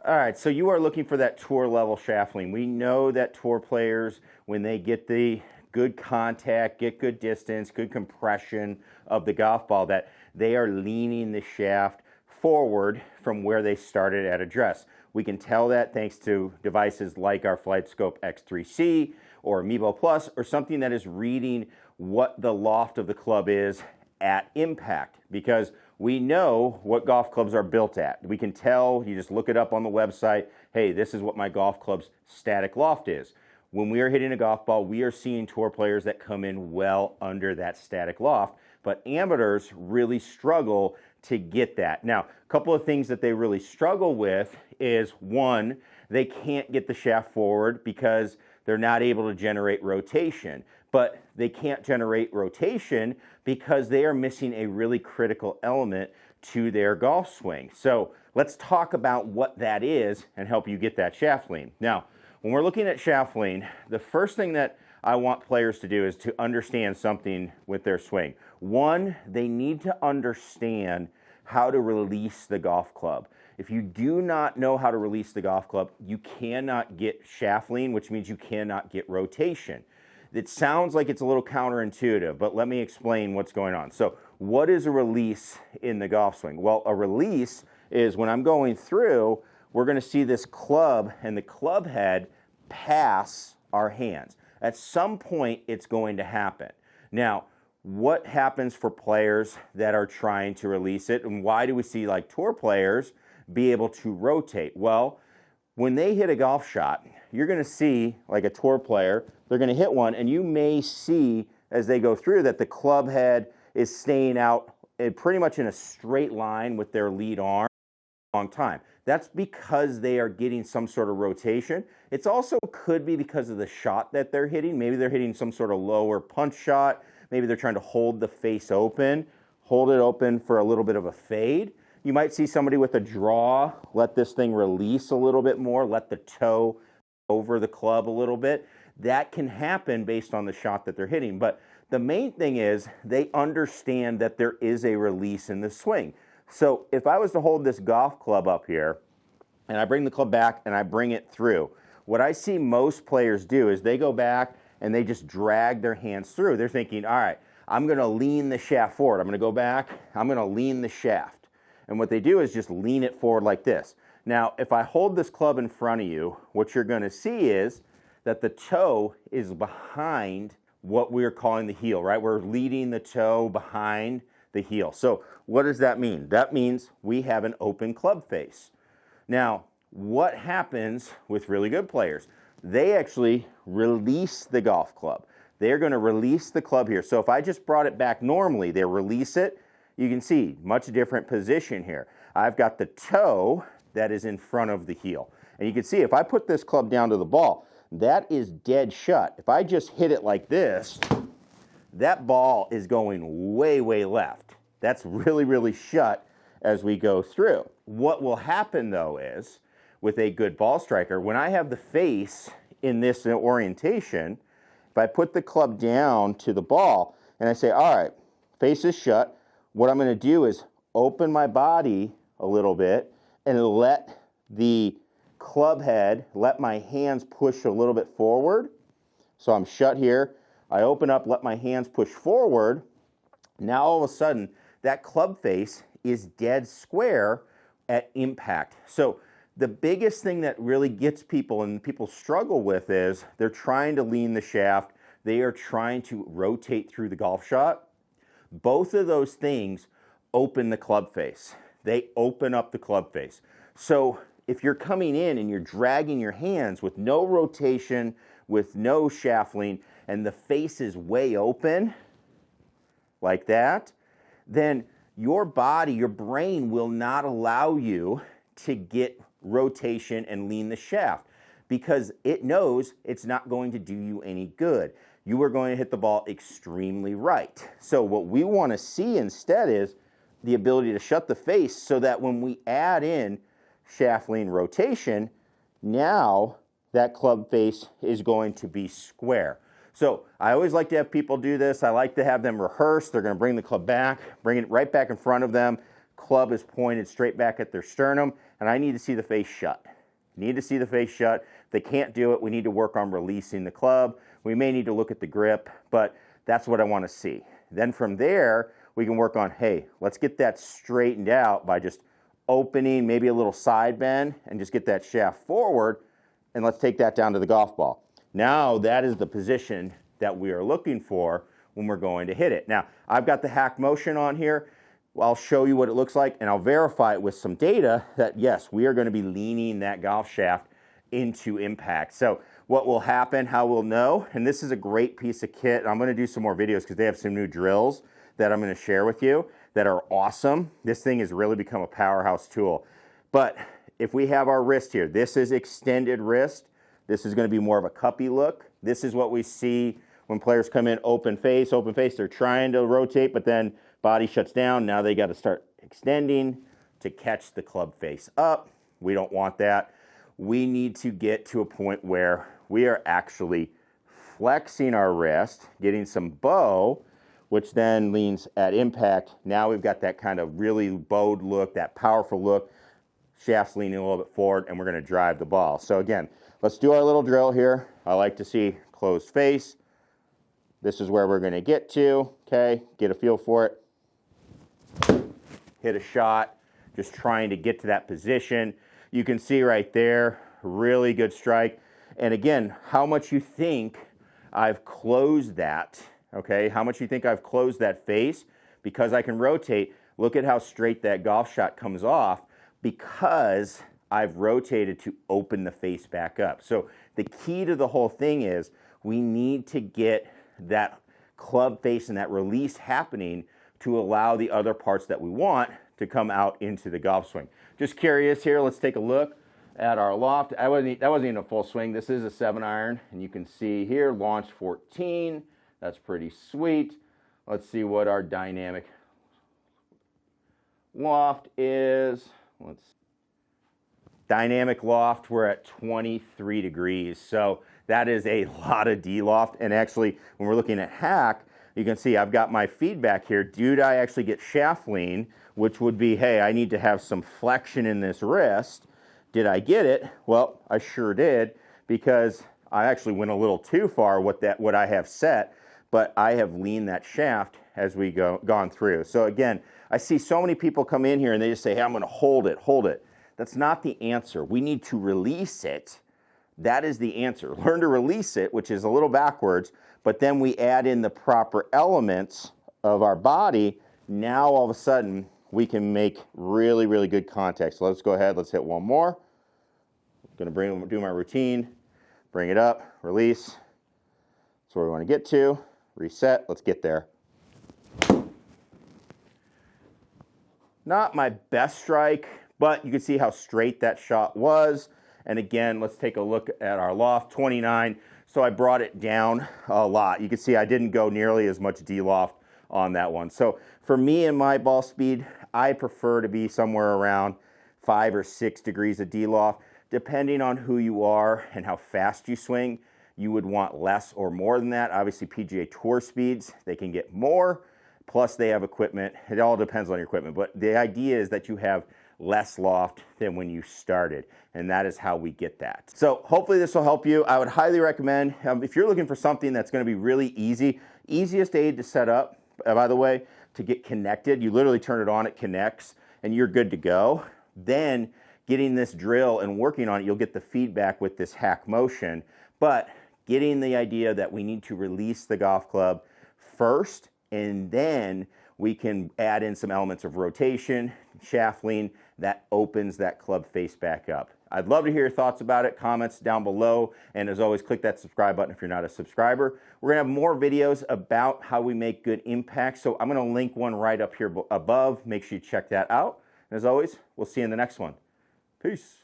All right, so you are looking for that tour level shaft lean. We know that tour players, when they get the good contact, get good distance, good compression of the golf ball, that they are leaning the shaft forward from where they started at address. We can tell that thanks to devices like our FlightScope X3C or Mevo Plus, or something that is reading what the loft of the club is at impact, because we know what golf clubs are built at. We can tell, you just look it up on the website, hey, this is what my golf club's static loft is. When we are hitting a golf ball, we are seeing tour players that come in well under that static loft, but amateurs really struggle to get that. Now, a couple of things that they really struggle with is, one, they can't get the shaft forward because they're not able to generate rotation. But they can't generate rotation because they are missing a really critical element to their golf swing. So let's talk about what that is and help you get that shaft lean. Now, when we're looking at shaft lean, the first thing that I want players to do is to understand something with their swing. One, they need to understand how to release the golf club. If you do not know how to release the golf club, you cannot get shaft lean, which means you cannot get rotation. It sounds like it's a little counterintuitive, but let me explain what's going on. So what is a release in the golf swing? Well, a release is when I'm going through, we're going to see this club and the club head pass our hands. At some point, it's going to happen. Now, what happens for players that are trying to release it, and why do we see like tour players be able to rotate? Well, when they hit a golf shot, you're going to see, like a tour player, they're going to hit one, and you may see as they go through that the club head is staying out pretty much in a straight line with their lead arm for a long time. That's because they are getting some sort of rotation. It's also could be because of the shot that they're hitting. Maybe they're hitting some sort of lower punch shot. Maybe they're trying to hold the face open, hold it open for a little bit of a fade. You might see somebody with a draw, let this thing release a little bit more, let the toe over the club a little bit. That can happen based on the shot that they're hitting. But the main thing is they understand that there is a release in the swing. So if I was to hold this golf club up here, and I bring the club back and I bring it through, what I see most players do is they go back and they just drag their hands through. They're thinking, all right, I'm going to lean the shaft forward. I'm going to go back. I'm going to lean the shaft. And what they do is just lean it forward like this. Now, if I hold this club in front of you, what you're going to see is that the toe is behind what we're calling the heel, right? We're leading the toe behind the heel. So what does that mean? That means we have an open club face. Now, what happens with really good players? They actually release the golf club. They're going to release the club here. So if I just brought it back normally, they release it. You can see much different position here. I've got the toe that is in front of the heel. And you can see if I put this club down to the ball, that is dead shut. If I just hit it like this, that ball is going way, way left. That's really, really shut as we go through. What will happen though is, with a good ball striker, when I have the face in this orientation, if I put the club down to the ball and I say, all right, face is shut, what I'm going to do is open my body a little bit and let the club head, let my hands push a little bit forward. So I'm shut here. I open up, let my hands push forward. Now all of a sudden, that club face is dead square at impact. So the biggest thing that really gets people and people struggle with is they're trying to lean the shaft. They are trying to rotate through the golf shot. Both of those things open the club face. They open up the club face. So if you're coming in and you're dragging your hands with no rotation, with no shaft lean, and the face is way open, like that, then your body, your brain will not allow you to get rotation and lean the shaft because it knows it's not going to do you any good. You are going to hit the ball extremely right. So what we want to see instead is the ability to shut the face so that when we add in shaft lean rotation, now that club face is going to be square. So I always like to have people do this. I like to have them rehearse. They're going to bring the club back, bring it right back in front of them. Club is pointed straight back at their sternum, and I need to see the face shut. Need to see the face shut. If they can't do it, we need to work on releasing the club. We may need to look at the grip, but that's what I want to see. Then from there, we can work on, hey, let's get that straightened out by just opening, maybe a little side bend, and just get that shaft forward, and let's take that down to the golf ball. Now that is the position that we are looking for when we're going to hit it. Now, I've got the hack motion on here. I'll show you what it looks like, and I'll verify it with some data that, yes, we are going to be leaning that golf shaft into impact. So what will happen, how we'll know, and this is a great piece of kit. I'm going to do some more videos because they have some new drills that I'm going to share with you that are awesome. This thing has really become a powerhouse tool. But if we have our wrist here, this is extended wrist. This is going to be more of a cuppy look. This is what we see when players come in open face. They're trying to rotate, but then body shuts down. Now they got to start extending to catch the club face up. We don't want that. We need to get to a point where we are actually flexing our wrist, getting some bow, which then leans at impact. Now we've got that kind of really bowed look, that powerful look. Shaft's leaning a little bit forward, and we're going to drive the ball. So again, let's do our little drill here. I like to see closed face. This is where we're going to get to, okay? Get a feel for it. Hit a shot, just trying to get to that position. You can see right there, really good strike. And again, how much you think I've closed that, okay? How much you think I've closed that face? Because I can rotate, look at how straight that golf shot comes off because I've rotated to open the face back up. So the key to the whole thing is we need to get that club face and that release happening to allow the other parts that we want to come out into the golf swing. Just curious here, let's take a look at our loft. That wasn't even a full swing. This is a 7-iron, and you can see here, launch 14. That's pretty sweet. Let's see what our dynamic loft is. Dynamic loft, we're at 23 degrees. So that is a lot of D-loft. And actually, when we're looking at hack, you can see I've got my feedback here. Did I actually get shaft lean, which would be, hey, I need to have some flexion in this wrist. Did I get it? Well, I sure did, because I actually went a little too far what I have set, but I have leaned that shaft as we gone through. So again, I see so many people come in here and they just say, hey, I'm going to hold it. That's not the answer. We need to release it. That is the answer. Learn to release it, which is a little backwards, but then we add in the proper elements of our body. Now all of a sudden we can make really, really good contact. So let's go ahead, let's hit one more. I'm going to do my routine, bring it up, release. That's where we want to get to. Reset, let's get there. Not my best strike, but you can see how straight that shot was. And again, let's take a look at our loft, 29. So I brought it down a lot. You can see I didn't go nearly as much D-loft on that one. So for me and my ball speed, I prefer to be somewhere around 5 or 6 degrees of D-loft. Depending on who you are and how fast you swing, you would want less or more than that. Obviously, PGA Tour speeds, they can get more. Plus, they have equipment. It all depends on your equipment. But the idea is that you have less loft than when you started. And that is how we get that. So hopefully this will help you. I would highly recommend, if you're looking for something that's going to be really easy, easiest aid to set up, by the way, to get connected. You literally turn it on, it connects, and you're good to go. Then getting this drill and working on it, you'll get the feedback with this hack motion. But getting the idea that we need to release the golf club first, and then we can add in some elements of rotation, shaft lean, that opens that club face back up. I'd love to hear your thoughts about it, comments down below, and as always, click that subscribe button if you're not a subscriber. We're gonna have more videos about how we make good impact, so I'm gonna link one right up here above. Make sure you check that out. And as always, we'll see you in the next one. Peace.